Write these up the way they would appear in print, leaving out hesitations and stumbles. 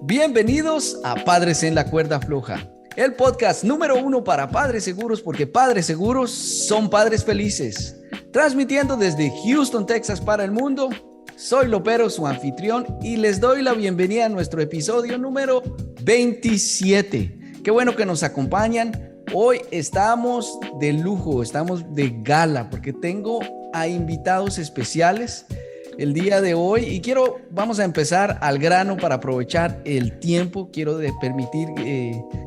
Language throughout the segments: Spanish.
Bienvenidos a Padres en la Cuerda Floja, el podcast número 1 para padres seguros, porque padres seguros son padres felices. Transmitiendo desde Houston, Texas para el mundo, soy Lopero, su anfitrión, y les doy la bienvenida a nuestro episodio número 27. Qué bueno que nos acompañan. Hoy estamos de lujo, estamos de gala, porque tengo a invitados especiales el día de hoy y vamos a empezar al grano para aprovechar el tiempo. Quiero permitir,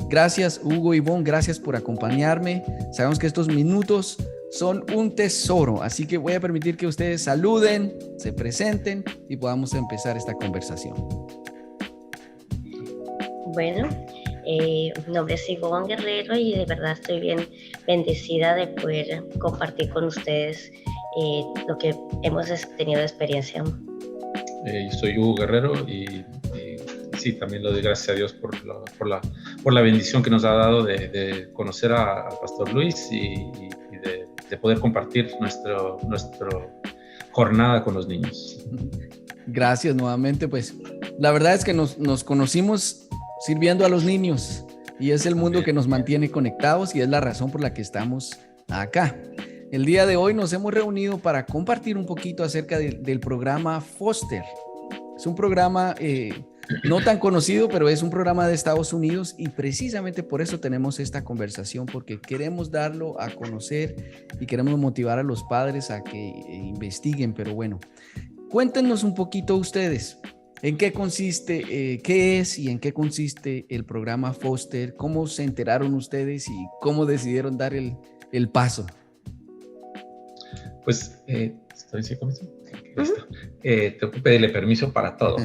gracias Hugo y Ivonne, gracias por acompañarme. Sabemos que estos minutos son un tesoro, así que voy a permitir que ustedes saluden, se presenten y podamos empezar esta conversación. Bueno, mi nombre es Ivonne Guerrero y de verdad estoy bien bendecida de poder compartir con ustedes lo que hemos tenido de experiencia. Yo soy Hugo Guerrero y sí, también le doy gracias a Dios por la bendición que nos ha dado de conocer al Pastor Luis y de poder compartir nuestra jornada con los niños. Gracias nuevamente. Pues la verdad es que nos conocimos sirviendo a los niños y es el mundo que nos mantiene conectados y es la razón por la que estamos acá. El día de hoy nos hemos reunido para compartir un poquito acerca del programa Foster. Es un programa no tan conocido, pero es un programa de Estados Unidos y precisamente por eso tenemos esta conversación, porque queremos darlo a conocer y queremos motivar a los padres a que investiguen. Pero bueno, cuéntenos un poquito ustedes. ¿En qué consiste, qué es y en qué consiste el programa Foster? ¿Cómo se enteraron ustedes y cómo decidieron dar el paso? Pues, ¿estoy bien con eso? Tengo que pedirle permiso para todo.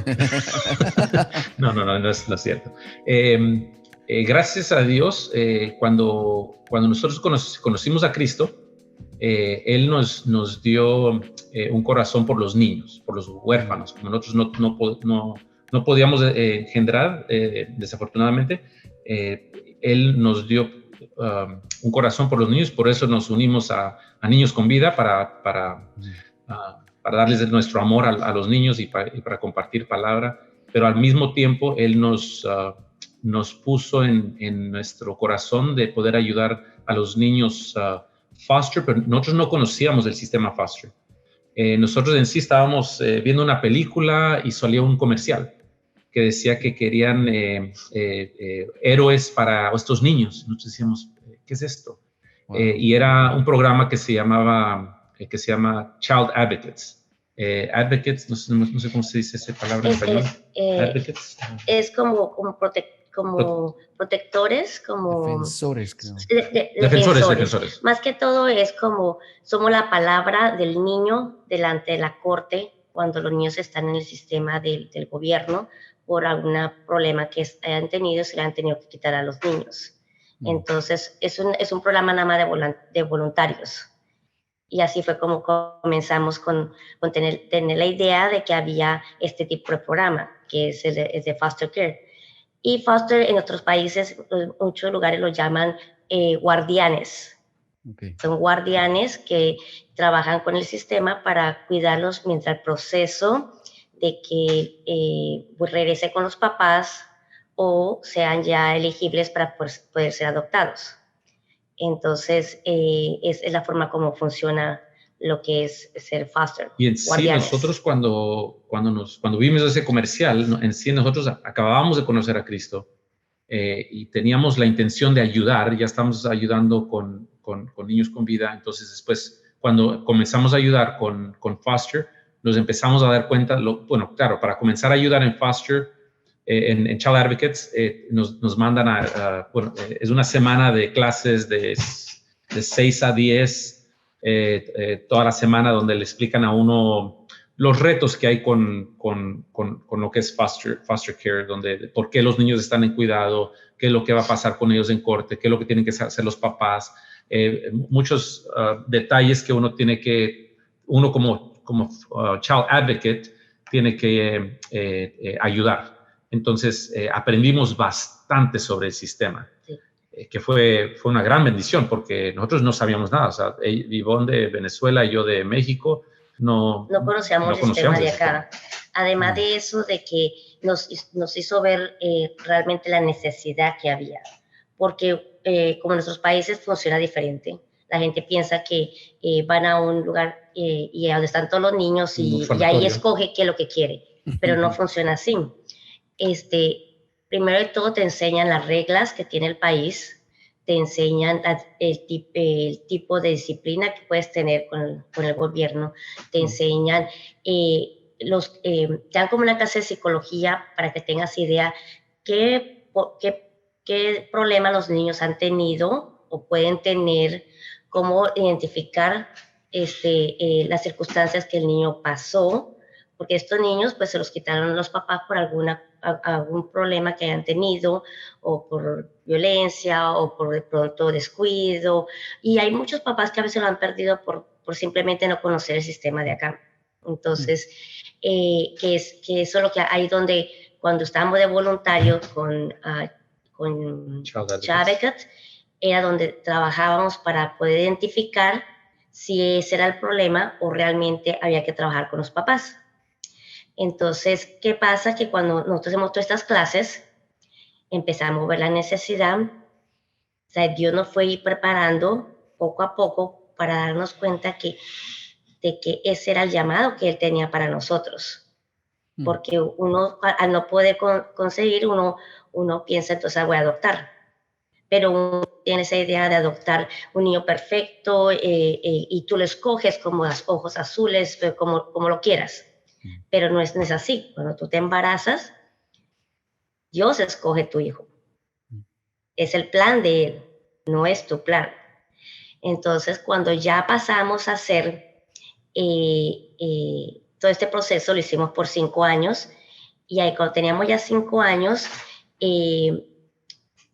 No es cierto. Gracias a Dios, cuando nosotros conocimos a Cristo, Él nos dio un corazón por los niños, por los huérfanos. Como nosotros no podíamos engendrar, desafortunadamente, Él nos dio un corazón por los niños. Por eso nos unimos a Niños con Vida para darles nuestro amor a los niños y para compartir palabra. Pero al mismo tiempo Él nos puso en nuestro corazón de poder ayudar a los niños foster, pero nosotros no conocíamos el sistema foster. Nosotros en sí estábamos viendo una película y salía un comercial que decía que querían héroes para estos niños. Nosotros decíamos, ¿qué es esto? Wow. Y era un programa que se llama Child Advocates. Advocates, no sé cómo se dice esa palabra en español. Advocates. Es como protectores, como defensores, creo. Defensores. Más que todo es como somos la palabra del niño delante de la corte cuando los niños están en el sistema del gobierno por algún problema que hayan tenido, se le han tenido que quitar a los niños. Entonces es un programa nada más de voluntarios. Y así fue como comenzamos con tener la idea de que había este tipo de programa, que es de foster care. Y foster en otros países, en muchos lugares lo llaman guardianes. Okay. Son guardianes que trabajan con el sistema para cuidarlos mientras el proceso de que regrese con los papás o sean ya elegibles para poder ser adoptados. Entonces, es la forma como funciona lo que es ser foster. Y en sí, nosotros cuando vimos ese comercial, en sí nosotros acabábamos de conocer a Cristo y teníamos la intención de ayudar, ya estamos ayudando con Niños con Vida. Entonces, después, cuando comenzamos a ayudar con foster, nos empezamos a dar cuenta, claro, para comenzar a ayudar en foster, en Child Advocates, nos mandan es una semana de clases de 6 a 10, toda la semana, donde le explican a uno los retos que hay con lo que es foster care, por qué los niños están en cuidado, qué es lo que va a pasar con ellos en corte, qué es lo que tienen que hacer los papás, muchos detalles que uno como Child Advocate tiene que ayudar. Entonces, aprendimos bastante sobre el sistema, sí. Que fue una gran bendición porque nosotros no sabíamos nada. O sea, Ivonne de Venezuela y yo de México, no conocíamos el sistema de acá. Además de eso, de que nos hizo ver realmente la necesidad que había, porque como en nuestros países funciona diferente. La gente piensa que van a un lugar y a donde están todos los niños y ahí escoge qué es lo que quiere, pero no funciona así. Primero de todo te enseñan las reglas que tiene el país, te enseñan el tipo de disciplina que puedes tener con el gobierno, te enseñan, te dan como una clase de psicología para que tengas idea qué problemas los niños han tenido o pueden tener, cómo identificar las circunstancias que el niño pasó, porque estos niños pues se los quitaron los papás por algún problema que hayan tenido, o por violencia, o por de pronto descuido, y hay muchos papás que a veces lo han perdido por simplemente no conocer el sistema de acá. Entonces, que eso es lo que hay donde, cuando estábamos de voluntarios con Child Advocate, era donde trabajábamos para poder identificar si ese era el problema o realmente había que trabajar con los papás. Entonces, ¿qué pasa? Que cuando nosotros hacemos todas estas clases, empezamos a ver la necesidad. O sea, Dios nos fue ir preparando poco a poco para darnos cuenta de que ese era el llamado que Él tenía para nosotros. Porque uno, al no poder conseguir, uno piensa, entonces voy a adoptar. Pero uno tiene esa idea de adoptar un niño perfecto y tú lo escoges como los ojos azules, como lo quieras. Pero no es así. Cuando tú te embarazas, Dios escoge tu hijo. Es el plan de Él, no es tu plan. Entonces, cuando ya pasamos a hacer todo este proceso, lo hicimos por 5 años, y ahí cuando teníamos ya 5 años,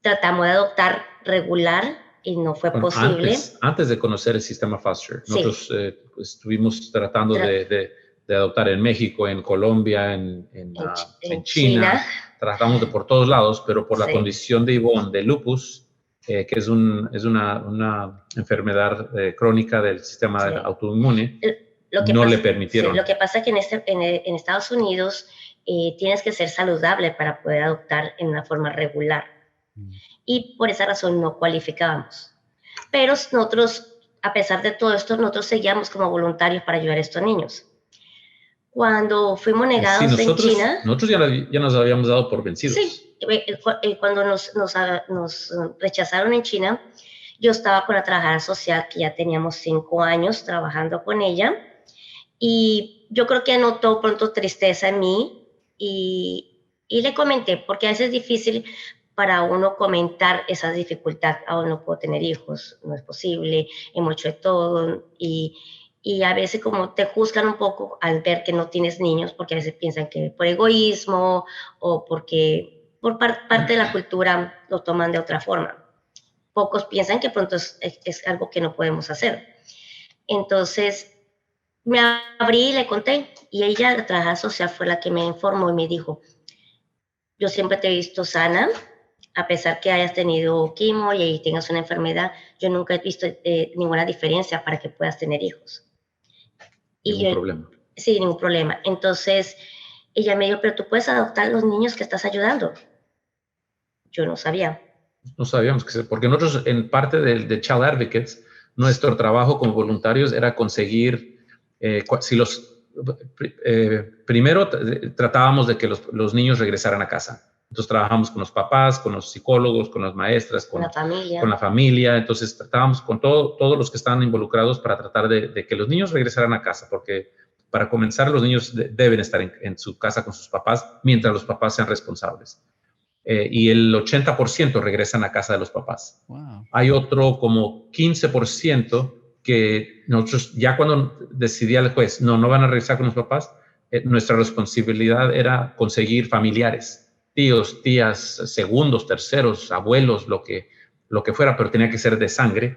tratamos de adoptar regular y no fue posible. Antes de conocer el sistema Foster, nosotros estuvimos tratando de adoptar en México, en Colombia, en China. Tratamos de por todos lados, pero por la condición de Ivonne de lupus, que es una enfermedad crónica del sistema autoinmune, no le permitieron. Lo que pasa es que en Estados Unidos tienes que ser saludable para poder adoptar en una forma regular. Y por esa razón no cualificábamos. Pero nosotros, a pesar de todo esto, nosotros seguíamos como voluntarios para ayudar a estos niños. Cuando fuimos negados en China... Nosotros ya nos habíamos dado por vencidos. Sí, cuando nos rechazaron en China, yo estaba con la trabajadora social, que ya teníamos 5 años trabajando con ella, y yo creo que notó pronto tristeza en mí, y le comenté, porque a veces es difícil para uno comentar esa dificultad. No puedo tener hijos, no es posible, hemos hecho de todo, y a veces como te juzgan un poco al ver que no tienes niños, porque a veces piensan que por egoísmo o porque por parte de la cultura lo toman de otra forma. Pocos piensan que pronto es algo que no podemos hacer. Entonces me abrí y le conté, y ella, la trabajadora social, fue la que me informó y me dijo: yo siempre te he visto sana, a pesar que hayas tenido quimo y tengas una enfermedad, yo nunca he visto ninguna diferencia para que puedas tener hijos. Ningún problema. Sí, ningún problema. Entonces, ella me dijo: pero tú puedes adoptar a los niños que estás ayudando. Yo no sabía. No sabíamos porque nosotros, en parte de Child Advocates, nuestro trabajo como voluntarios era conseguir, primero tratábamos de que los niños regresaran a casa. Entonces trabajamos con los papás, con los psicólogos, con las maestras, con la familia. Entonces tratábamos con todos los que estaban involucrados para tratar de que los niños regresaran a casa, porque para comenzar los niños deben estar en su casa con sus papás mientras los papás sean responsables. Y el 80% regresan a casa de los papás. Wow. Hay otro como 15% que nosotros, ya cuando decidía el juez, no van a regresar con los papás, nuestra responsabilidad era conseguir familiares. Tíos, tías, segundos, terceros, abuelos, lo que fuera, pero tenía que ser de sangre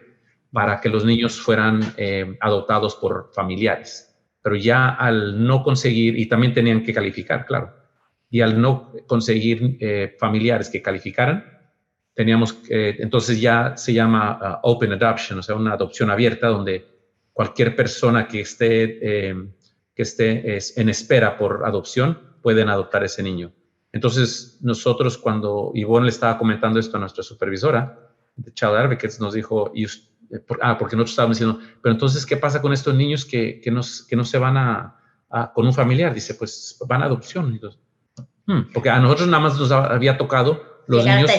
para que los niños fueran adoptados por familiares. Pero ya al no conseguir, y también tenían que calificar, claro, y al no conseguir familiares que calificaran, teníamos entonces ya se llama Open Adoption, o sea, una adopción abierta donde cualquier persona que esté en espera por adopción, pueden adoptar ese niño. Entonces, nosotros cuando Ivonne le estaba comentando esto a nuestra supervisora de Child Advocates, nos dijo, porque nosotros estábamos diciendo, pero entonces, ¿qué pasa con estos niños que no se van con un familiar? Dice, pues van a adopción. Entonces, porque a nosotros nada más nos había tocado los niños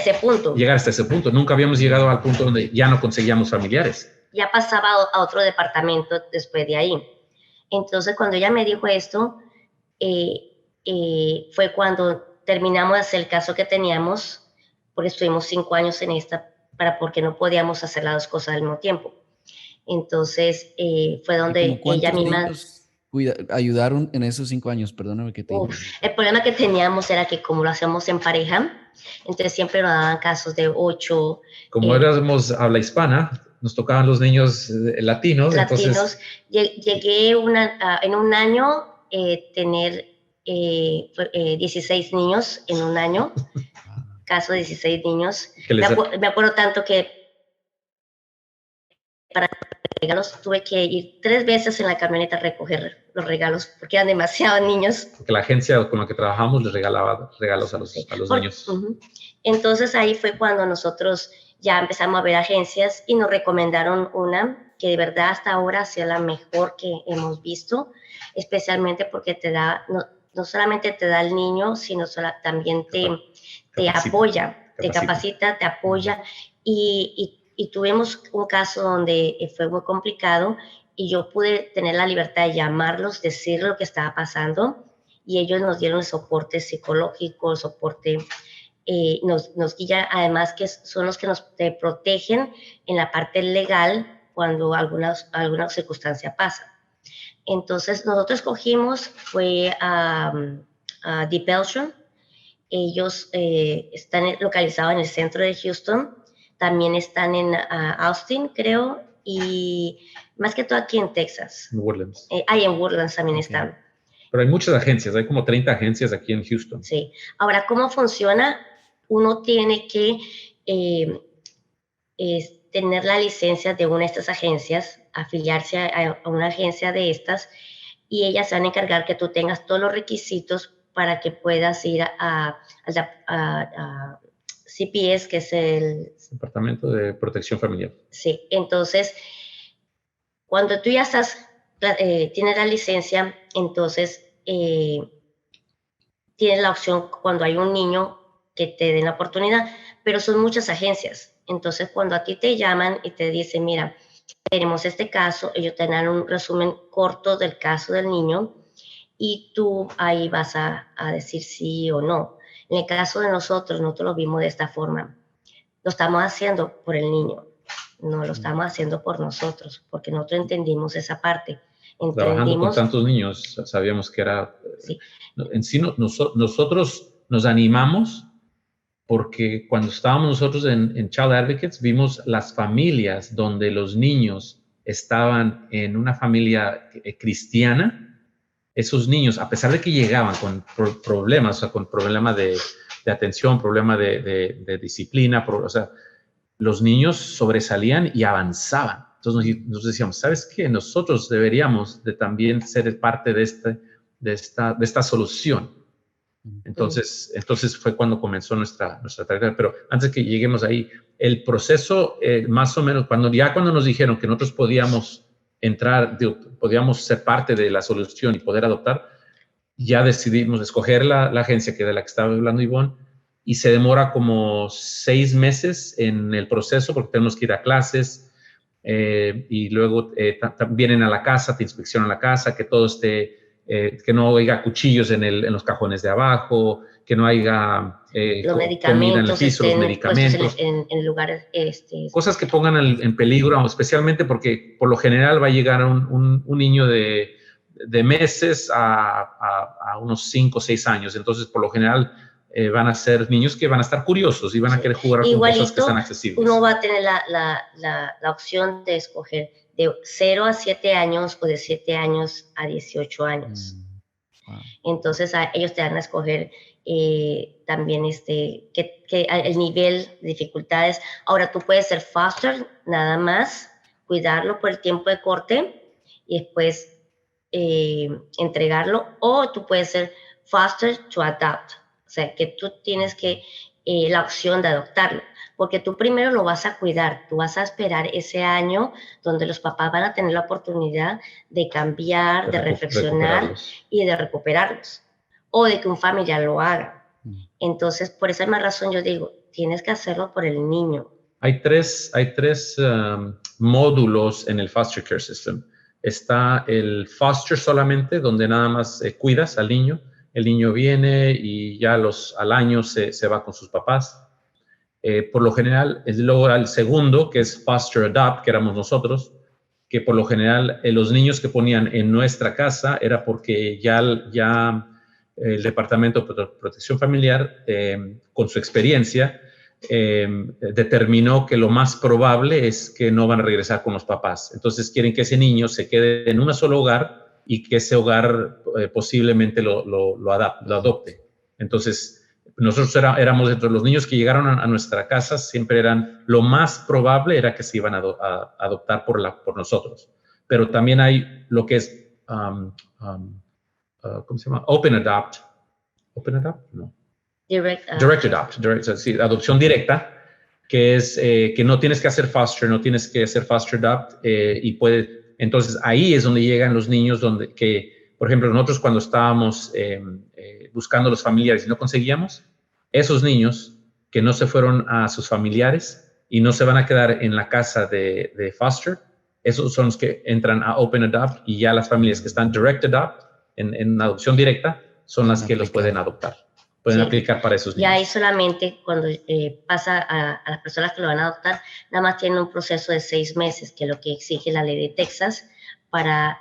llegar hasta ese punto. Nunca habíamos llegado al punto donde ya no conseguíamos familiares. Ya pasaba a otro departamento después de ahí. Entonces, cuando ella me dijo esto, fue cuando terminamos de hacer el caso que teníamos, porque estuvimos 5 años en esta, porque no podíamos hacer las dos cosas al mismo tiempo. Entonces, fue donde ella misma... ayudaron en esos 5 años, perdóname que te... El problema que teníamos era que como lo hacemos en pareja, entonces siempre nos daban casos de 8. Como éramos habla hispana, nos tocaban los niños latinos. Entonces... Llegué en un año tener 16 niños en un año, caso de 16 niños. Me acuerdo tanto que para regalos tuve que ir 3 veces en la camioneta a recoger los regalos porque eran demasiados niños. Porque la agencia con la que trabajamos les regalaba regalos a los niños. Entonces ahí fue cuando nosotros ya empezamos a ver agencias y nos recomendaron una que de verdad hasta ahora ha sido la mejor que hemos visto, especialmente porque te da, no solamente te da el niño, sino también te apoya, te capacita, te apoya. Y tuvimos un caso donde fue muy complicado y yo pude tener la libertad de llamarlos, decir lo que estaba pasando y ellos nos dieron el soporte psicológico, soporte, nos guían, además que son los que nos protegen en la parte legal cuando alguna circunstancia pasa. Entonces, nosotros escogimos, fue a Deep Ellum. Ellos están localizados en el centro de Houston. También están en Austin, creo, y más que todo aquí en Texas. En Woodlands. En Woodlands también están. Pero hay muchas agencias, hay como 30 agencias aquí en Houston. Sí. Ahora, ¿cómo funciona? Uno tiene que tener la licencia de una de estas agencias, afiliarse a una agencia de estas, y ellas se van a encargar que tú tengas todos los requisitos para que puedas ir a CPS, que es el Departamento de Protección Familiar. Sí, entonces, cuando tú ya tienes la licencia, entonces tienes la opción cuando hay un niño que te den la oportunidad, pero son muchas agencias. Entonces, cuando a ti te llaman y te dicen, mira, tenemos este caso, ellos te dan un resumen corto del caso del niño y tú ahí vas a decir sí o no. En el caso de nosotros lo vimos de esta forma. Lo estamos haciendo por el niño, no lo estamos haciendo por nosotros, porque nosotros entendimos esa parte. Trabajando con tantos niños, sabíamos que era... Sí. En sí, nosotros nos animamos porque cuando estábamos nosotros en Child Advocates, vimos las familias donde los niños estaban en una familia cristiana. Esos niños, a pesar de que llegaban con problemas, o sea, con problemas de atención, problemas de disciplina, o sea, los niños sobresalían y avanzaban. Entonces nos decíamos, ¿sabes qué? Nosotros deberíamos de también ser parte de esta solución. Entonces fue cuando comenzó nuestra tarea. Pero antes que lleguemos ahí, el proceso, más o menos, cuando nos dijeron que nosotros podíamos podíamos ser parte de la solución y poder adoptar, ya decidimos escoger la agencia de la que estaba hablando Ivonne, y se demora como 6 meses en el proceso porque tenemos que ir a clases y luego vienen a la casa, te inspeccionan la casa, que todo esté, que no haya cuchillos en los cajones de abajo, que no haya comida en el piso, los medicamentos, en lugares, cosas que pongan en peligro, especialmente porque por lo general va a llegar un niño de meses a unos 5 o 6 años. Entonces, por lo general, van a ser niños que van a estar curiosos y van a querer jugar con cosas que están accesibles. Uno va a tener la opción de escoger de 0 a 7 años o de 7 años a 18 años. Wow. Entonces, ellos te van a escoger también el nivel de dificultades. Ahora, tú puedes ser foster, nada más, cuidarlo por el tiempo de corte, y después entregarlo, o tú puedes ser foster to adopt, o sea, que tú tienes que la opción de adoptarlo, porque tú primero lo vas a cuidar, tú vas a esperar ese año donde los papás van a tener la oportunidad de cambiar, de reflexionar y de recuperarlos, o de que un familiar lo haga. Entonces, por esa misma razón yo digo, tienes que hacerlo por el niño. Hay tres módulos en el foster care system. Está el foster solamente, donde nada más cuidas al niño. El niño viene y ya al año se va con sus papás. Por lo general, luego el segundo, que es foster adopt, que éramos nosotros, que por lo general los niños que ponían en nuestra casa era porque ya el Departamento de Protección Familiar, con su experiencia, determinó que lo más probable es que no van a regresar con los papás. Entonces quieren que ese niño se quede en un solo hogar y que ese hogar posiblemente lo adopte. Entonces, nosotros éramos entre los niños que llegaron a nuestra casa, siempre lo más probable era que se iban a adoptar por nosotros. Pero también hay lo que es, ¿cómo se llama? Open Adopt. ¿Open Adopt? No. Direct Adopt. Sí, adopción directa, que es que no tienes que hacer foster, no tienes que hacer foster adopt, entonces ahí es donde llegan los niños por ejemplo, nosotros cuando estábamos buscando los familiares y no conseguíamos, esos niños que no se fueron a sus familiares y no se van a quedar en la casa de foster, esos son los que entran a Open Adopt, y ya las familias que están Direct Adopt, en adopción directa, son las que los pueden adoptar. Pueden aplicar para esos niños. Y ahí solamente cuando pasa a las personas que lo van a adoptar, nada más tienen un proceso de 6 meses, que es lo que exige la ley de Texas, para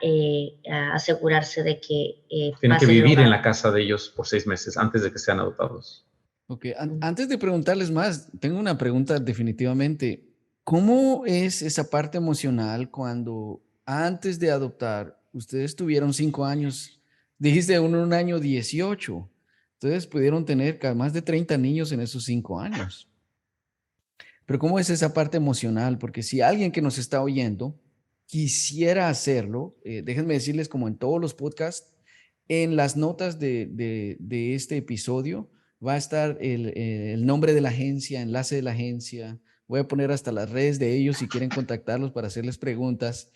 asegurarse de que tienen que vivir en la casa de ellos por 6 meses antes de que sean adoptados. Ok, antes de preguntarles más, tengo una pregunta definitivamente. ¿Cómo es esa parte emocional cuando antes de adoptar, ustedes tuvieron 5 años, dijiste un año 18, entonces pudieron tener más de 30 niños en esos 5 años? Pero ¿cómo es esa parte emocional? Porque si alguien que nos está oyendo quisiera hacerlo, déjenme decirles, como en todos los podcasts, en las notas de este episodio va a estar el nombre de la agencia, enlace de la agencia. Voy a poner hasta las redes de ellos si quieren contactarlos para hacerles preguntas.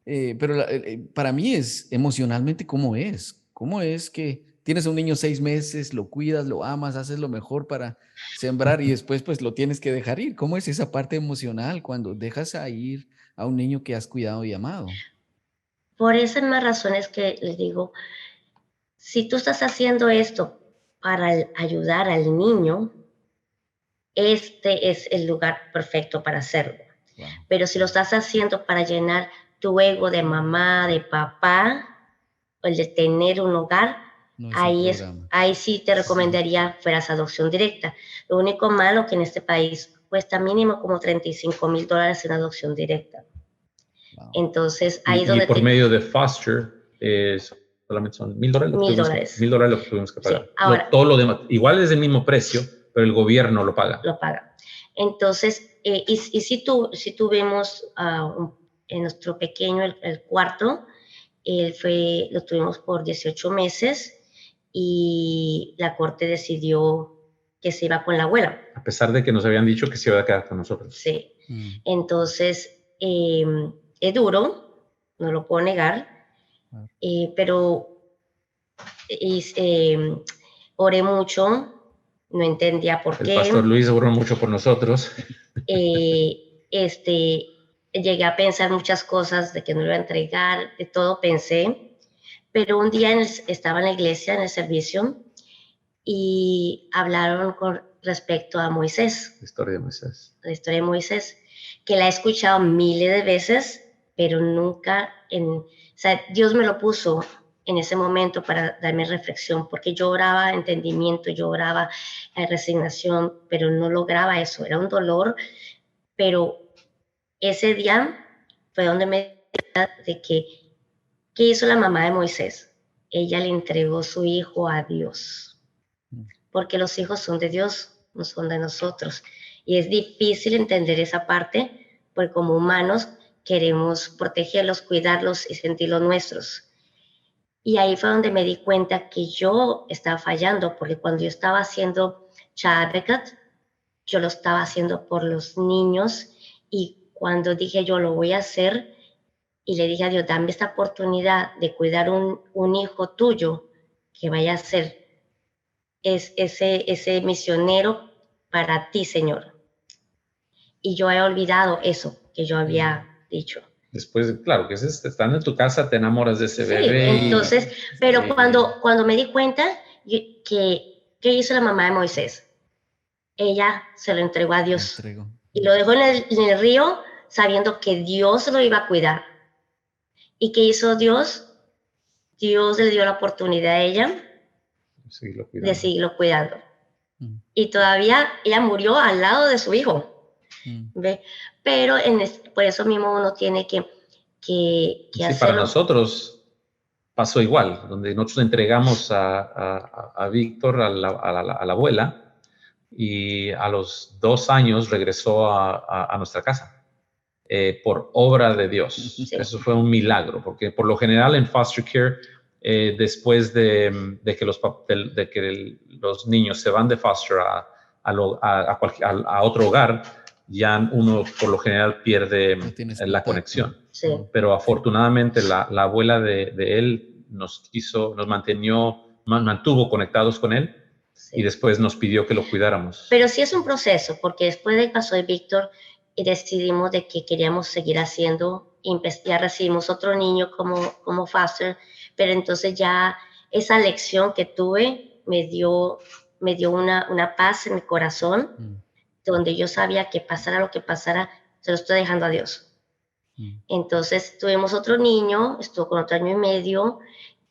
Pero para mí es emocionalmente cómo es que tienes a un niño 6 meses, lo cuidas, lo amas, haces lo mejor para sembrar y después pues lo tienes que dejar ir. ¿Cómo es esa parte emocional cuando dejas a ir a un niño que has cuidado y amado? Por esas más razones que les digo, si tú estás haciendo esto para ayudar al niño, este es el lugar perfecto para hacerlo. Wow. Pero si lo estás haciendo para llenar tu ego de mamá, de papá, o el de tener un hogar, no ahí sí te recomendaría fueras adopción directa. Lo único malo que en este país cuesta mínimo como $35,000 en adopción directa. Wow. Entonces, ahí donde por medio de foster solamente son $1,000. $1,000 lo que tuvimos que pagar. Sí. Ahora, todo lo demás, igual es el mismo precio, pero el gobierno lo paga. Lo paga. Entonces, y si tuvimos en nuestro pequeño, el cuarto, lo tuvimos por 18 meses y la corte decidió que se iba con la abuela. A pesar de que nos habían dicho que se iba a quedar con nosotros. Sí. Entonces, es duro, no lo puedo negar, pero oré mucho, no entendía por qué. El pastor Luis oró mucho por nosotros. Llegué a pensar muchas cosas de que no lo iba a entregar, de todo pensé, pero un día estaba en la iglesia, en el servicio, y hablaron con respecto a Moisés. La historia de Moisés. La historia de Moisés, que la he escuchado miles de veces, pero nunca o sea, Dios me lo puso en ese momento para darme reflexión, porque yo oraba entendimiento, yo oraba resignación, pero no lograba eso, era un dolor, pero ese día fue donde me di de ¿qué hizo la mamá de Moisés? Ella le entregó su hijo a Dios, porque los hijos son de Dios, no son de nosotros, y es difícil entender esa parte, porque como humanos queremos protegerlos, cuidarlos y sentirlos nuestros. Y ahí fue donde me di cuenta que yo estaba fallando, porque cuando yo estaba haciendo Child Advocate, yo lo estaba haciendo por los niños, y cuando dije yo lo voy a hacer, y le dije a Dios, dame esta oportunidad de cuidar un hijo tuyo que vaya a ser ese misionero para ti, Señor. Y yo he olvidado eso que yo había dicho. Después, claro, que estando en tu casa te enamoras de ese Sí, bebé. entonces, pero cuando me di cuenta ¿qué hizo la mamá de Moisés? Ella se lo entregó a Dios y lo dejó en el río sabiendo que Dios lo iba a cuidar. ¿Y qué hizo Dios? Dios le dio la oportunidad a ella de seguirlo cuidando. Y todavía ella murió al lado de su hijo. ¿Ve? Pero por eso mismo uno tiene que sí, hacerlo. Para nosotros pasó igual, donde nosotros entregamos a Víctor, a la abuela, y a los 2 años regresó a nuestra casa. Por obra de Dios. Sí. Eso fue un milagro, porque por lo general en foster care, después de que los niños se van de foster a otro hogar, ya uno por lo general pierde la conexión. Sí. Pero afortunadamente la abuela de él nos mantuvo conectados con él. Sí. Y después nos pidió que lo cuidáramos. Pero sí es un proceso, porque después del caso de Víctor, y decidimos de que queríamos seguir haciendo, ya recibimos otro niño como foster, pero entonces ya esa lección que tuve me dio una paz en mi corazón, donde yo sabía que pasara lo que pasara, se lo estoy dejando a Dios. Entonces tuvimos otro niño, estuvo con otro año y medio,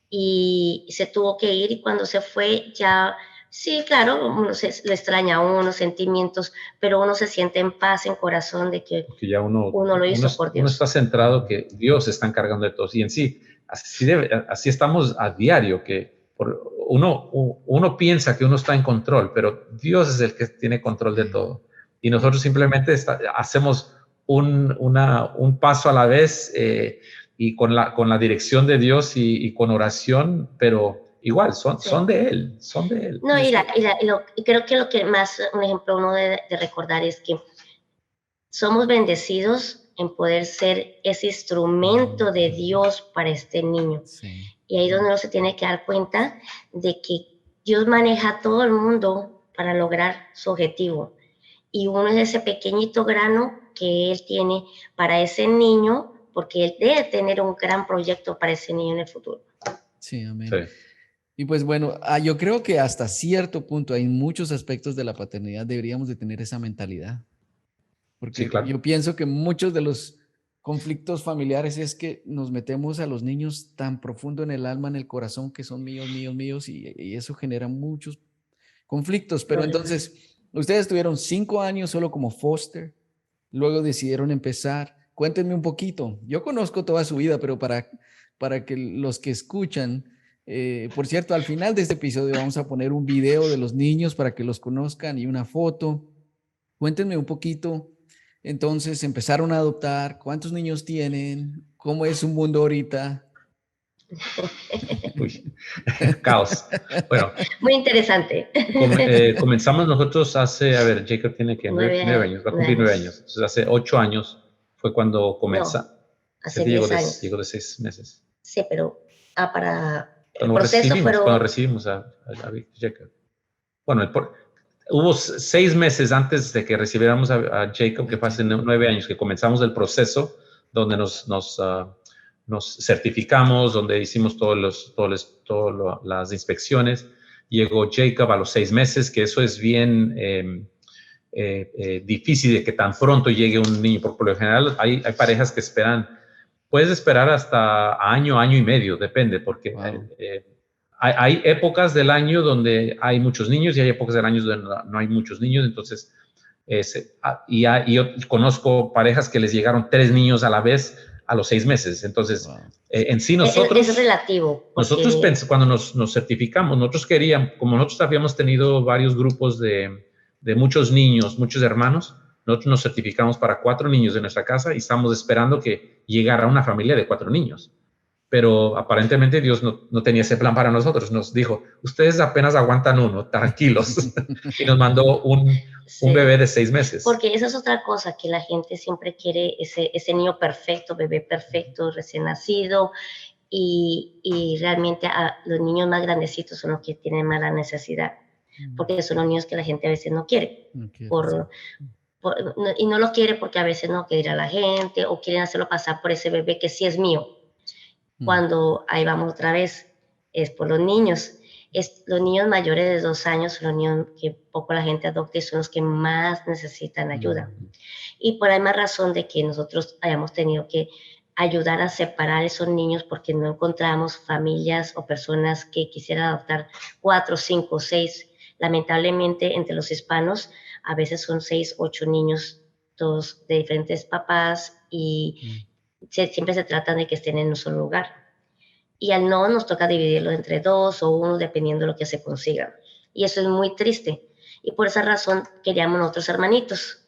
y se tuvo que ir, y cuando se fue ya... Sí, claro, uno le extraña a uno, sentimientos, pero uno se siente en paz, en corazón, de que ya uno lo hizo por Dios. Uno está centrado que Dios se está encargando de todo. Y en sí, así estamos a diario, que uno piensa que uno está en control, pero Dios es el que tiene control de todo. Y nosotros simplemente hacemos un paso a la vez, y con la dirección de Dios y con oración, pero... igual, son de Él. No, y creo que lo que más, un ejemplo uno de recordar es que somos bendecidos en poder ser ese instrumento de Dios para este niño. Sí. Y ahí es donde uno se tiene que dar cuenta de que Dios maneja a todo el mundo para lograr su objetivo. Y uno es ese pequeñito grano que Él tiene para ese niño, porque Él debe tener un gran proyecto para ese niño en el futuro. Sí, amén. Sí. Y pues bueno, yo creo que hasta cierto punto hay muchos aspectos de la paternidad deberíamos de tener esa mentalidad. Porque sí, claro. Yo pienso que muchos de los conflictos familiares es que nos metemos a los niños tan profundo en el alma, en el corazón, que son míos, y eso genera muchos conflictos. Pero entonces, ustedes tuvieron 5 años solo como foster, luego decidieron empezar. Cuéntenme un poquito. Yo conozco toda su vida, pero para que los que escuchan... por cierto, al final de este episodio vamos a poner un video de los niños para que los conozcan y una foto. Cuéntenme un poquito. Entonces, empezaron a adoptar. ¿Cuántos niños tienen? ¿Cómo es su mundo ahorita? Uy, caos. Bueno, muy interesante. Comenzamos nosotros hace, Jacob tiene que 9 años, va a cumplir 9 años. Entonces, hace 8 años fue cuando comenzó. No, hace 10 años. Llegó de 6 meses. Sí, pero para... Cuando recibimos a Jacob. Bueno, hubo 6 meses antes de que recibiéramos a Jacob, que fue hace 9 años, que comenzamos el proceso donde nos certificamos, donde hicimos todas las inspecciones. Llegó Jacob a los 6 meses, que eso es bien difícil de que tan pronto llegue un niño, porque por lo general hay parejas que esperan. Puedes esperar hasta año y medio, depende, porque hay épocas del año donde hay muchos niños y hay épocas del año donde no hay muchos niños. Entonces, yo conozco parejas que les llegaron 3 niños a la vez a los 6 meses. Entonces, en sí nosotros... Es relativo. Porque... Nosotros cuando nos certificamos, nosotros queríamos, como nosotros habíamos tenido varios grupos de muchos niños, muchos hermanos, nosotros nos certificamos para 4 niños de nuestra casa y estamos esperando que llegara una familia de 4 niños. Pero aparentemente Dios no tenía ese plan para nosotros. Nos dijo, ustedes apenas aguantan uno, tranquilos. Y nos mandó un bebé de 6 meses. Porque esa es otra cosa, que la gente siempre quiere ese niño perfecto, bebé perfecto, recién nacido. Y realmente los niños más grandecitos son los que tienen más la necesidad. Porque son los niños que la gente a veces no quiere. Y no los quiere porque a veces no quiere ir a la gente o quieren hacerlo pasar por ese bebé que sí es mío. Cuando ahí vamos otra vez, es por los niños. Los niños mayores de 2 años son los niños que poco la gente adopta y son los que más necesitan ayuda. Y por ahí más razón de que nosotros hayamos tenido que ayudar a separar esos niños porque no encontramos familias o personas que quisieran adoptar 4, 5, 6. Lamentablemente, entre los hispanos, a veces son 6, 8 niños, todos de diferentes papás y siempre se trata de que estén en un solo lugar. Y al no, nos toca dividirlo entre 2 o 1, dependiendo de lo que se consiga. Y eso es muy triste. Y por esa razón queríamos nosotros hermanitos.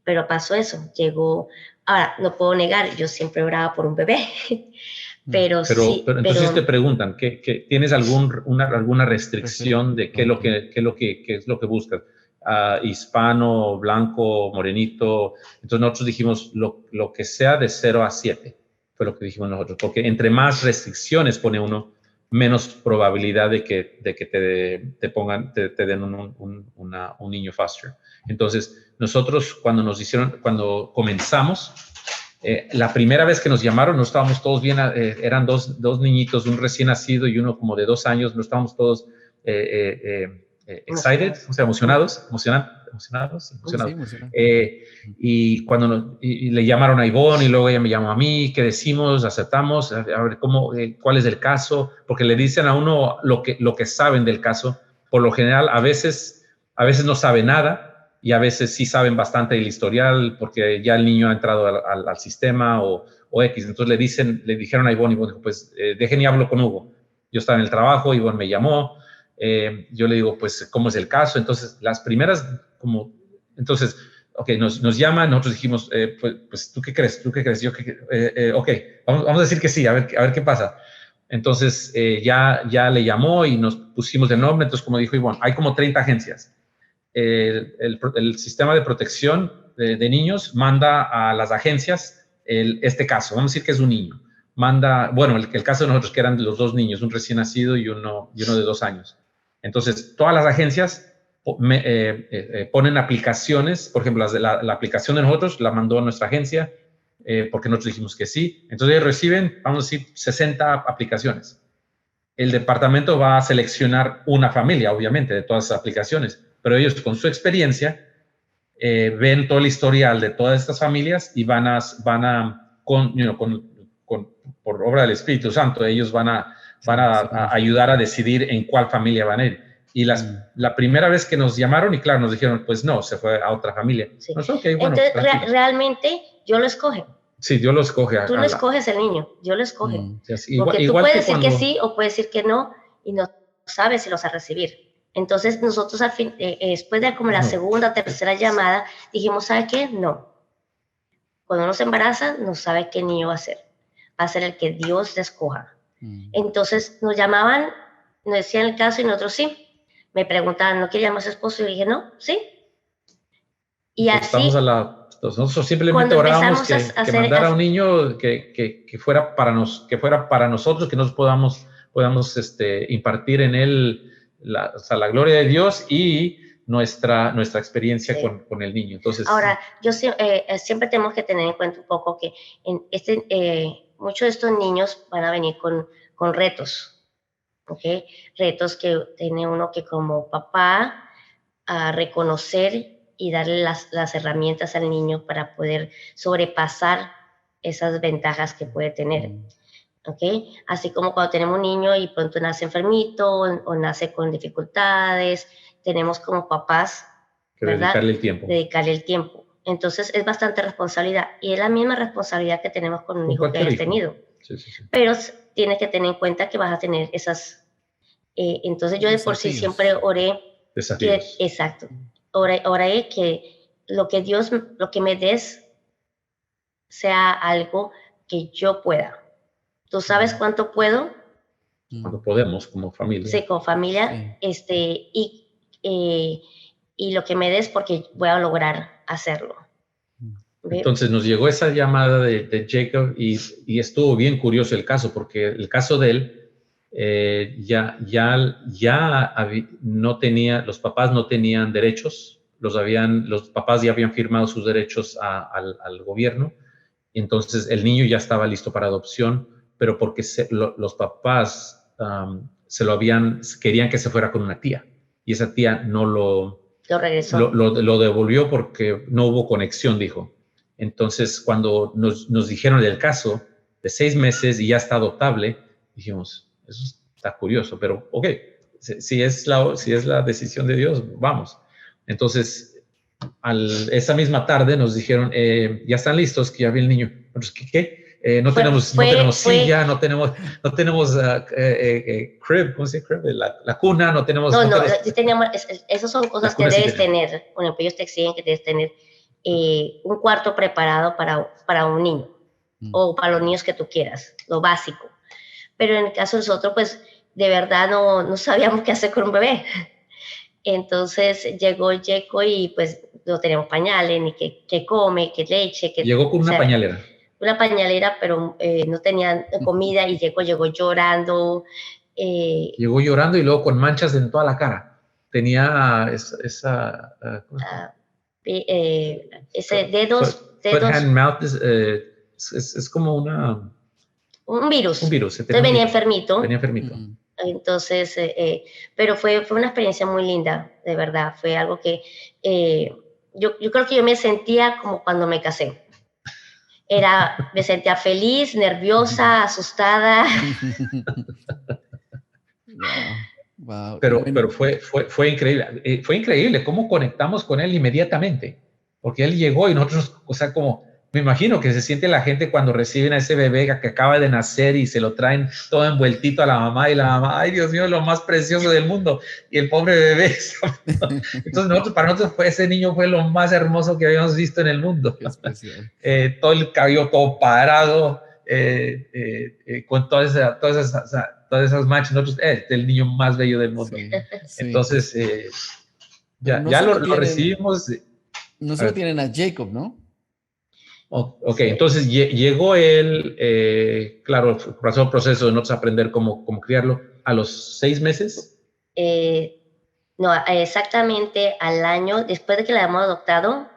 Pero pasó eso, llegó. Ahora, no puedo negar, yo siempre oraba por un bebé. Pero entonces te preguntan, ¿tienes alguna restricción de qué es lo que buscas? Hispano, blanco, morenito. Entonces nosotros dijimos lo que sea de 0 a 7, fue lo que dijimos nosotros, porque entre más restricciones pone uno, menos probabilidad de que te den un niño foster. Entonces nosotros cuando comenzamos, la primera vez que nos llamaron, no estábamos todos bien, eran dos niñitos, un recién nacido y uno como de 2 años, no estábamos todos excited, o sea, emocionados. Y cuando le llamaron a Ivonne y luego ella me llamó a mí, ¿qué decimos? ¿Aceptamos? A ver, ¿cuál es el caso? Porque le dicen a uno lo que saben del caso. Por lo general, a veces no sabe nada y a veces sí saben bastante del historial porque ya el niño ha entrado al sistema o X. Entonces le dijeron a Ivonne dijo, pues dejen y hablo con Hugo. Yo estaba en el trabajo, Ivonne me llamó. Yo le digo, pues, ¿cómo es el caso? Entonces, las primeras, nos llaman, nosotros dijimos, pues, ¿tú qué crees? Yo, ok, vamos a decir que sí, a ver qué pasa. Entonces, ya le llamó y nos pusimos de nombre. Entonces, como dijo Ivonne, hay como 30 agencias. El sistema de protección de niños manda a las agencias este caso, vamos a decir que es un niño. El caso de nosotros, que eran los 2 niños, un recién nacido y uno de 2 años. Entonces, todas las agencias ponen aplicaciones, por ejemplo, la aplicación de nosotros la mandó a nuestra agencia porque nosotros dijimos que sí. Entonces, ellos reciben, vamos a decir, 60 aplicaciones. El departamento va a seleccionar una familia, obviamente, de todas esas aplicaciones, pero ellos con su experiencia ven todo el historial de todas estas familias y por obra del Espíritu Santo, ellos van a ayudar a decidir en cuál familia van a ir. Y la primera vez que nos llamaron, y claro, nos dijeron, pues no, se fue a otra familia. Sí. Okay, bueno, entonces, realmente, Dios lo escoge. Sí, Dios lo escoge. Tú no escoges el niño, Dios lo escoge. Porque tú igual puedes decir que sí o puedes decir que no y no sabes si los vas a recibir. Entonces, nosotros después de como la segunda o tercera llamada, dijimos, ¿sabe qué? No. Cuando uno se embaraza, no sabe qué niño va a ser. Va a ser el que Dios le escoja. Entonces, nos llamaban, nos decían el caso y nosotros sí. Me preguntaban, ¿no quería más esposo? Y dije, no, sí. Y así... Nosotros simplemente orábamos que mandara a un niño que fuera para nosotros, que nos podamos impartir en él la gloria de Dios y nuestra experiencia con el niño. Entonces, ahora, yo siempre tenemos que tener en cuenta un poco que muchos de estos niños van a venir con retos, ¿ok? Retos que tiene uno que como papá a reconocer y darle las herramientas al niño para poder sobrepasar esas ventajas que puede tener. ¿Ok? Así como cuando tenemos un niño y pronto nace enfermito o nace con dificultades, tenemos como papás, ¿verdad? Dedicarle el tiempo. Entonces es bastante responsabilidad y es la misma responsabilidad que tenemos con un hijo que hayas tenido. Sí. Pero tienes que tener en cuenta que vas a tener esas... entonces yo de por sí siempre oré... Desafíos. Exacto. Oré que lo que me des sea algo que yo pueda. ¿Tú sabes cuánto puedo? Cuando podemos, como familia. Sí, con familia. Sí. Y lo que me des porque voy a lograr hacerlo. Entonces nos llegó esa llamada de Jacob y estuvo bien curioso el caso, porque el caso de él no tenía, los papás no tenían derechos, los papás ya habían firmado sus derechos al gobierno, y entonces el niño ya estaba listo para adopción, pero porque los papás querían que se fuera con una tía, y esa tía no lo regresó. Lo devolvió porque no hubo conexión, dijo. Entonces, cuando nos dijeron del caso de 6 meses y ya está adoptable, dijimos, eso está curioso, pero ok, si es la decisión de Dios, vamos. Entonces, esa misma tarde nos dijeron, ya están listos, que ya vi el niño. ¿Qué? No tenemos silla, no tenemos crib, ¿cómo se dice crib? La cuna, no tenemos... Esas son cosas que debes tener. Por ejemplo, ellos te exigen que debes tener un cuarto preparado para un niño o para los niños que tú quieras, lo básico. Pero en el caso de nosotros, pues de verdad no sabíamos qué hacer con un bebé. Entonces llegó Jacob y pues no teníamos pañales, ni qué come, qué leche. Llegó con una pañalera. Una pañalera, pero no tenían comida y llegó llorando. Llegó llorando y luego con manchas en toda la cara. Tenía dedos. Foot, hand, mouth es como un virus. Entonces venía enfermito. Venía enfermito. Entonces, pero fue una experiencia muy linda, de verdad. Fue algo que yo creo que yo me sentía como cuando me casé. Me sentía feliz, nerviosa, asustada. Wow. Pero fue increíble. Fue increíble cómo conectamos con él inmediatamente. Porque él llegó y nosotros, o sea, como me imagino que se siente la gente cuando reciben a ese bebé que acaba de nacer y se lo traen todo envueltito a la mamá y la mamá, ay Dios mío, lo más precioso del mundo. Y el pobre bebé. Entonces para nosotros ese niño fue lo más hermoso que habíamos visto en el mundo. Todo el cabello todo parado, con todas esas manchas. Nosotros, el niño más bello del mundo. Sí. Entonces, ya lo recibimos. No solo tienen a Jacob, ¿no? Ok, entonces llegó él, claro, pasó el proceso de nosotros aprender cómo criarlo a los 6 meses. No, exactamente al año, después de que la habíamos adoptado,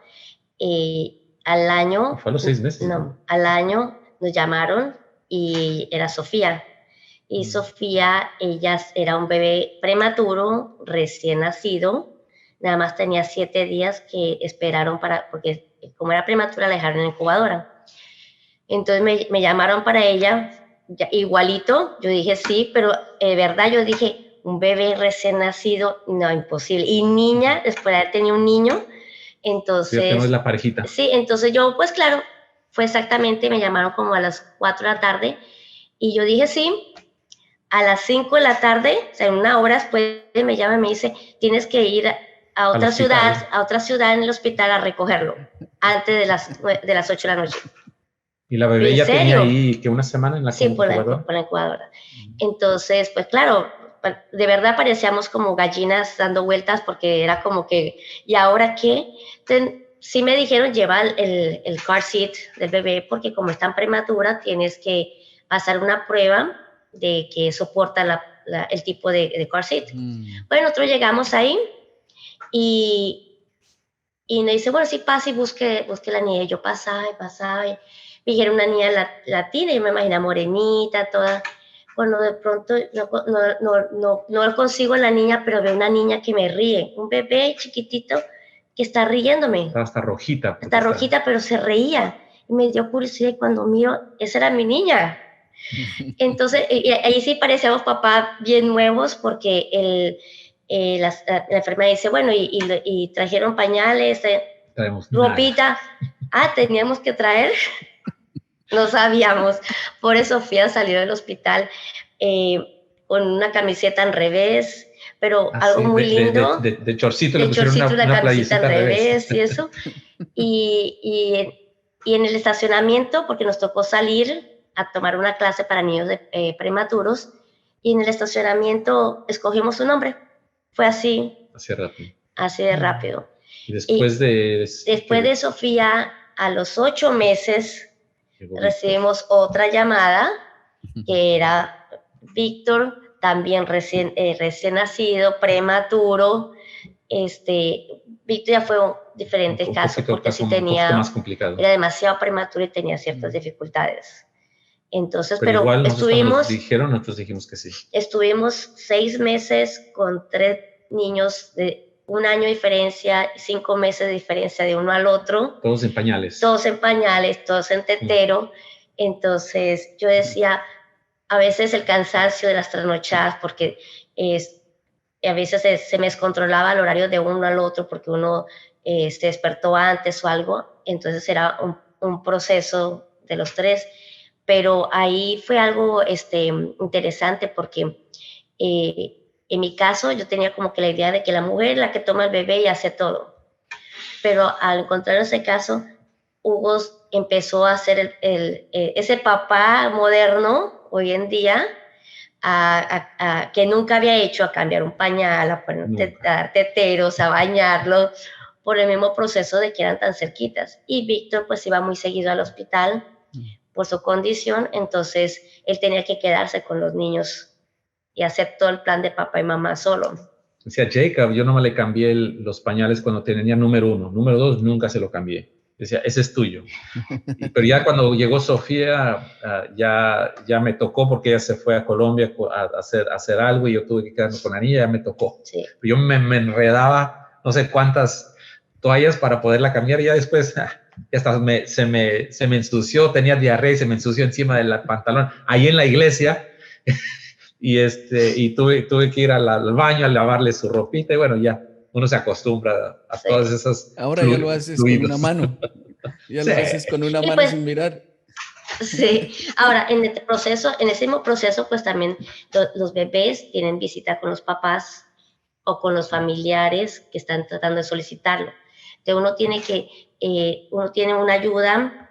al año... Fue a los 6 meses. No, al año nos llamaron y era Sofía. Y Sofía, ella era un bebé prematuro, recién nacido, nada más tenía 7 días que esperaron porque como era prematura la dejaron en incubadora. Entonces me llamaron para ella, igualito, yo dije sí, pero de verdad yo dije, un bebé recién nacido, no, imposible. Y niña, después de haber tenido un niño, entonces... Sí, tenemos la parejita. Sí, entonces yo, pues claro, fue exactamente, me llamaron como a las 4 de la tarde, y yo dije sí. A las 5 de la tarde, o sea, 1 hora después, me llama y me dice, tienes que ir a otra ciudad en el hospital a recogerlo antes de las 8 de la noche. Y la bebé ya tenía ahí que 1 semana en la incubadora. Sí, por la incubadora. Entonces, pues claro, de verdad parecíamos como gallinas dando vueltas porque era como que, ¿y ahora qué? Entonces, sí me dijeron, lleva el car seat del bebé porque como es tan prematura, tienes que pasar una prueba de que soporta el tipo de car seat. Bueno, nosotros llegamos ahí y me dice, bueno, sí, pasa y busque la niña. Y yo pasaba y me dijeron una niña latina, y me imagino morenita, toda. Bueno, de pronto no consigo la niña, pero veo una niña que me ríe, un bebé chiquitito que está riéndome. Está rojita. Está rojita, pero se reía. Y me dio curiosidad y cuando miro, esa era mi niña. Entonces, ahí sí parecíamos papás bien nuevos porque la enfermera dice, bueno, y trajeron pañales, ropita. Teníamos que traer. No sabíamos. Por eso Sofía salió del hospital con una camiseta al revés, pero algo muy lindo. De chorcito de le pusieron chorcito, una camisita playita al revés y eso. Y en el estacionamiento, porque nos tocó salir a tomar una clase para niños prematuros, y en el estacionamiento escogimos un nombre. Fue así. Así rápido. Así de rápido. Y después de Sofía, a los 8 meses, recibimos otra llamada, que era Víctor, también recién nacido, prematuro. Víctor ya fue un diferente caso, porque sí tenía, más complicado. Era demasiado prematuro y tenía ciertas dificultades. Entonces, pero igual nosotros dijimos que sí. Estuvimos 6 meses con 3 niños de 1 año de diferencia, 5 meses de diferencia de uno al otro. Todos en pañales. Todos en tetero. Entonces yo decía, a veces el cansancio de las trasnochadas, porque a veces se me descontrolaba el horario de uno al otro, porque uno se despertó antes o algo. Entonces era un proceso de los 3. Pero ahí fue algo interesante, porque en mi caso yo tenía como que la idea de que la mujer es la que toma el bebé y hace todo. Pero al encontrar ese caso, Hugo empezó a ser ese papá moderno hoy en día, que nunca había hecho, a cambiar un pañal, a dar teteros, a bañarlo, por el mismo proceso de que eran tan cerquitas. Y Víctor pues iba muy seguido al hospital por su condición, entonces él tenía que quedarse con los niños y hacer todo el plan de papá y mamá solo. Decía Jacob, yo no me le cambié los pañales cuando tenía número 1. Número 2 nunca se lo cambié. Decía, ese es tuyo. Pero ya cuando llegó Sofía, ya me tocó, porque ella se fue a Colombia a hacer algo y yo tuve que quedarme con la niña, ya me tocó. Sí. Yo me enredaba no sé cuántas toallas para poderla cambiar, y ya después hasta se me ensució, tenía diarrea y se me ensució encima del pantalón, ahí en la iglesia. Y tuve que ir al baño a lavarle su ropita, y bueno, ya uno se acostumbra a todas esas. Ahora ya lo haces con una mano. Ya lo haces con una mano, pues, sin mirar. Sí. Ahora, en ese mismo proceso, pues también los bebés tienen visita con los papás o con los familiares que están tratando de solicitarlo. Entonces uno tiene una ayuda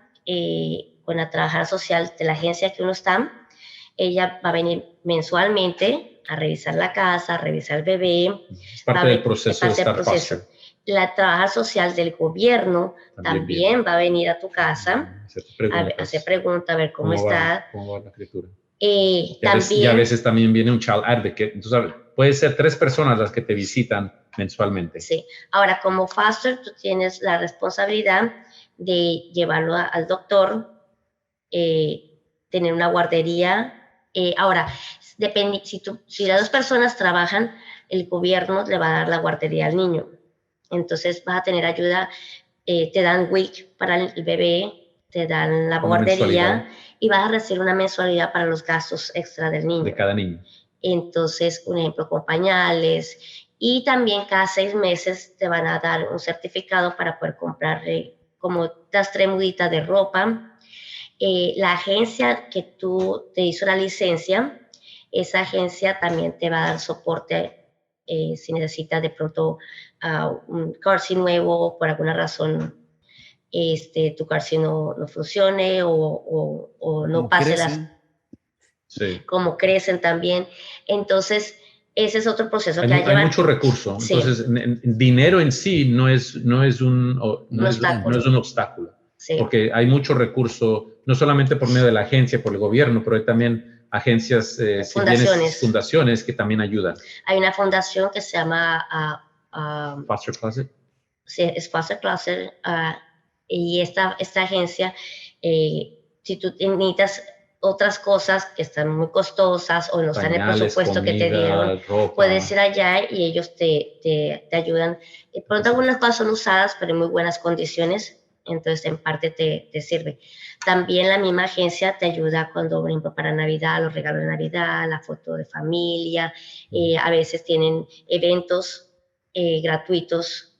con la trabajadora social de la agencia que uno está. Ella va a venir mensualmente a revisar la casa, a revisar el bebé. Es parte del proceso de estar foster. La trabajadora social del gobierno también va a venir a tu casa a hacer preguntas, a ver cómo está. ¿Cómo va la criatura? Y a veces también viene un child advocate. Entonces, puede ser 3 personas las que te visitan mensualmente. Sí. Ahora, como foster, tú tienes la responsabilidad de llevarlo al doctor, tener una guardería. Ahora, depende, si las 2 personas trabajan, el gobierno le va a dar la guardería al niño. Entonces vas a tener ayuda, te dan WIC para el bebé, te dan la guardería y vas a recibir una mensualidad para los gastos extra del niño. De cada niño. Entonces, un ejemplo, con pañales, y también cada 6 meses te van a dar un certificado para poder comprar como las 3 muditas de ropa. La agencia que te hizo la licencia, esa agencia también te va a dar soporte si necesitas de pronto un car seat nuevo, por alguna razón tu car seat no funcione o no pase como crecen también. Entonces, ese es otro proceso que hay mucho recurso. Sí. Entonces, dinero en sí no es un obstáculo. Sí. Porque hay mucho recurso, no solamente por medio de la agencia, por el gobierno, pero hay también agencias, fundaciones que también ayudan. Hay una fundación que se llama Foster Closet. Sí, es Foster Closet. Y esta agencia, si tú necesitas otras cosas que están muy costosas o no están en el presupuesto, comida, que te dieron, ropa, puedes ir allá y ellos te ayudan. Pronto algunas cosas son usadas, pero en muy buenas condiciones. Entonces, en parte te sirve. También la misma agencia te ayuda cuando, por ejemplo, para Navidad, los regalos de Navidad, la foto de familia. A veces tienen eventos gratuitos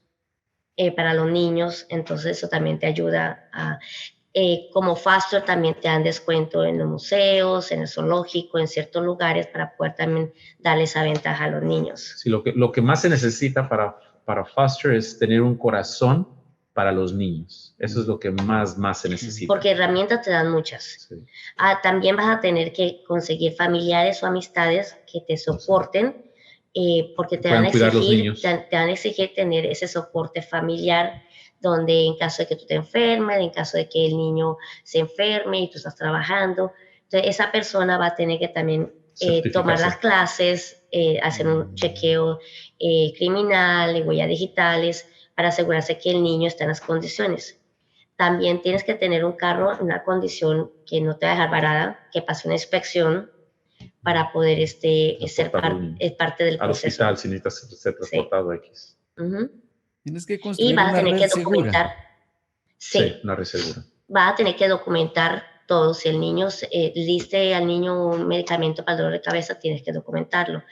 para los niños. Entonces, eso también te ayuda Como foster también te dan descuento en los museos, en el zoológico, en ciertos lugares para poder también darle esa ventaja a los niños. Sí, lo que más se necesita para foster es tener un corazón para los niños. Eso es lo que más se necesita. Porque herramientas te dan muchas. Sí. También vas a tener que conseguir familiares o amistades que te soporten, porque te van a exigir tener ese soporte familiar, donde en caso de que tú te enfermes, en caso de que el niño se enferme y tú estás trabajando, entonces esa persona va a tener que también tomar las clases, hacer un chequeo criminal, de huellas digitales, para asegurarse que el niño está en las condiciones. También tienes que tener un carro en una condición que no te va a dejar varada, que pase una inspección para poder ser parte del proceso. Al hospital si necesitas ser transportado X. Tienes que construir y vas una a tener red que documentar. Sí, una red segura. Vas a tener que documentar todo. Si el niño diste al niño un medicamento para el dolor de cabeza, tienes que documentarlo.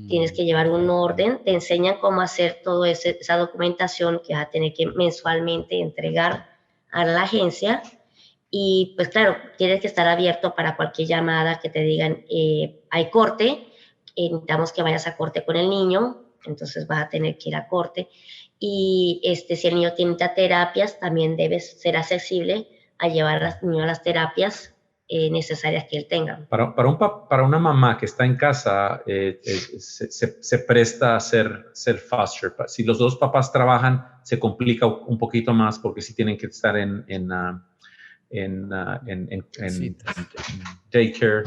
Tienes que llevar un orden. Te enseñan cómo hacer toda esa documentación que vas a tener que mensualmente entregar a la agencia. Y pues claro, tienes que estar abierto para cualquier llamada que te digan, hay corte, necesitamos que vayas a corte con el niño, entonces vas a tener que ir a corte. Y si el niño tiene terapias, también debes ser accesible a llevar al niño a las terapias necesarias que él tenga. Para una mamá que está en casa, se presta a ser foster. Si los dos papás trabajan, se complica un poquito más porque sí tienen que estar en daycare.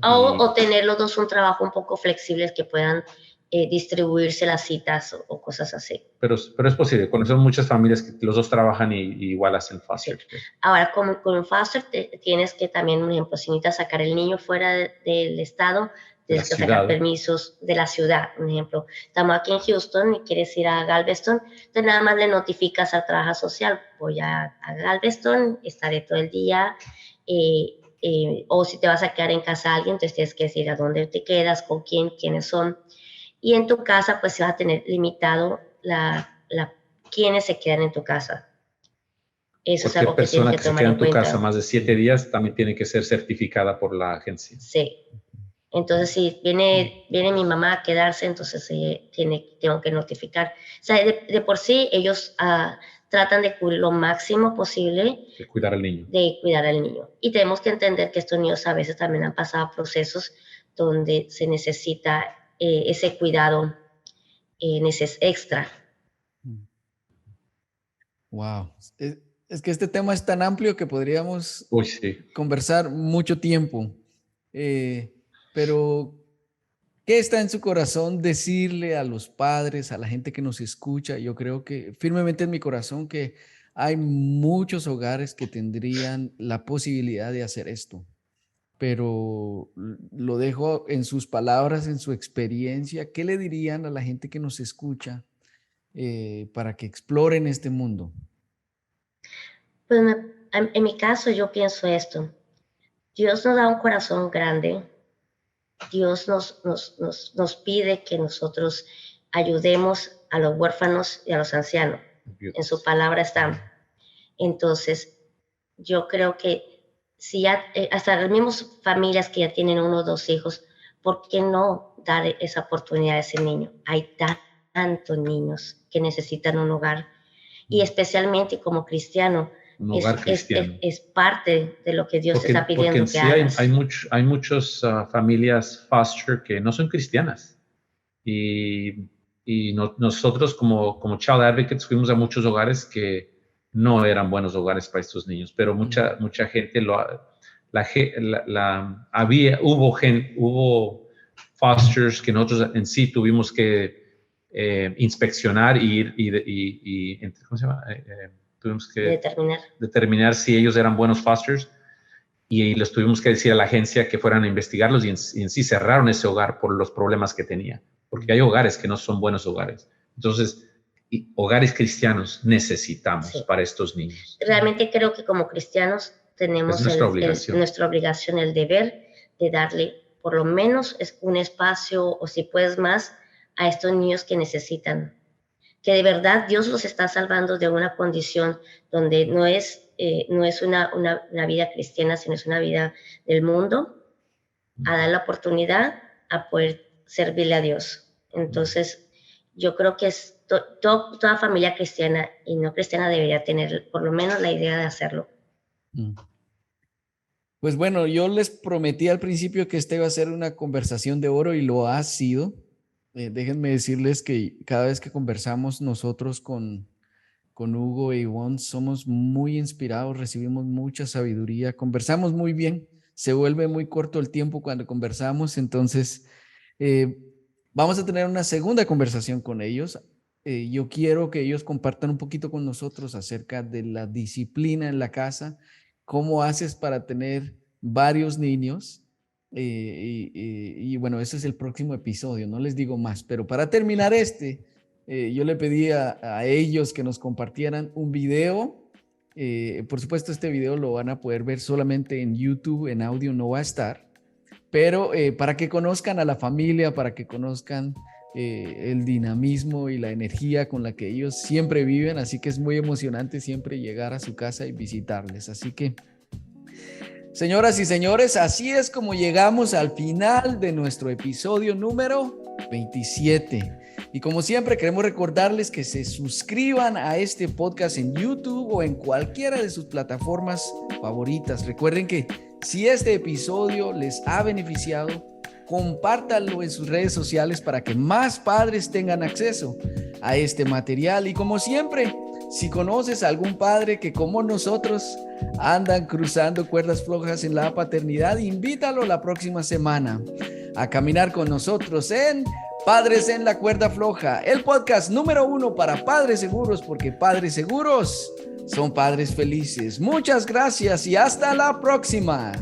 O tener los dos un trabajo un poco flexible que puedan distribuirse las citas o cosas así. Pero es posible. Conocemos muchas familias que los dos trabajan y igual hacen foster. Sí. Ahora, con foster tienes que también, un ejemplo, si necesitas sacar el niño fuera del estado, tienes que sacar permisos de la ciudad. Un ejemplo, estamos aquí en Houston y quieres ir a Galveston, entonces nada más le notificas al trabajo social, voy a Galveston, estaré todo el día, o si te vas a quedar en casa alguien, entonces tienes que decir a dónde te quedas, con quién, quiénes son. Y en tu casa, pues vas a tener limitado quiénes se quedan en tu casa. Eso es algo que tienes que tomar en cuenta. Cualquier persona que se queda en tu casa más de 7 días también tiene que ser certificada por la agencia. Sí. Entonces, si viene mi mamá a quedarse, entonces tengo que notificar. O sea, de por sí, ellos tratan de cubrir lo máximo posible. De cuidar al niño. Y tenemos que entender que estos niños a veces también han pasado procesos donde se necesita ese cuidado extra. Wow. Es que este tema es tan amplio que podríamos conversar mucho tiempo. Pero, ¿qué está en su corazón decirle a los padres, a la gente que nos escucha? Yo creo que firmemente en mi corazón que hay muchos hogares que tendrían la posibilidad de hacer esto. Pero lo dejo en sus palabras, en su experiencia. ¿Qué le dirían a la gente que nos escucha para que exploren este mundo? Pues en mi caso yo pienso esto. Dios nos da un corazón grande. Dios nos pide que nosotros ayudemos a los huérfanos y a los ancianos. En su palabra está. Entonces, yo creo que si ya, hasta las mismas familias que ya tienen 1 o 2 hijos, ¿por qué no dar esa oportunidad a ese niño? Hay tantos niños que necesitan un hogar. Y especialmente como cristiano, es parte de lo que Dios está pidiendo que hagas. Hay muchas familias foster que no son cristianas. Y nosotros como Child Advocates fuimos a muchos hogares que no eran buenos hogares para estos niños, pero mucha gente hubo fosters que nosotros en sí tuvimos que inspeccionar ¿cómo se llama? Tuvimos que determinar si ellos eran buenos fosters y les tuvimos que decir a la agencia que fueran a investigarlos y en sí cerraron ese hogar por los problemas que tenía, porque hay hogares que no son buenos hogares. Entonces, hogares cristianos necesitamos para estos niños. Realmente creo que como cristianos tenemos nuestra obligación, el deber de darle por lo menos un espacio o si puedes más a estos niños que necesitan. Que de verdad Dios los está salvando de una condición donde no es no es una vida cristiana, sino es una vida del mundo, a dar la oportunidad a poder servirle a Dios. Entonces, yo creo que toda familia cristiana y no cristiana debería tener por lo menos la idea de hacerlo. Pues bueno, yo les prometí al principio que esta iba a ser una conversación de oro y lo ha sido. Déjenme decirles que cada vez que conversamos nosotros con Hugo e Ivonne somos muy inspirados, recibimos mucha sabiduría, conversamos muy bien, se vuelve muy corto el tiempo cuando conversamos, entonces vamos a tener una segunda conversación con ellos. Yo quiero que ellos compartan un poquito con nosotros acerca de la disciplina en la casa, cómo haces para tener varios niños. Y bueno, ese es el próximo episodio, no les digo más, pero para terminar yo le pedí a ellos que nos compartieran un video. Por supuesto, este video lo van a poder ver solamente en YouTube, en audio no va a estar, pero para que conozcan a la familia, para que conozcan el dinamismo y la energía con la que ellos siempre viven, así que es muy emocionante siempre llegar a su casa y visitarles. Así que, señoras y señores, así es como llegamos al final de nuestro episodio número 27. Y como siempre, queremos recordarles que se suscriban a este podcast en YouTube o en cualquiera de sus plataformas favoritas. Recuerden que si este episodio les ha beneficiado, compártanlo en sus redes sociales para que más padres tengan acceso a este material. Y como siempre, si conoces a algún padre que como nosotros andan cruzando cuerdas flojas en la paternidad, invítalo la próxima semana a caminar con nosotros en Padres en la Cuerda Floja, el podcast número 1 para padres seguros, porque padres seguros son padres felices. Muchas gracias y hasta la próxima.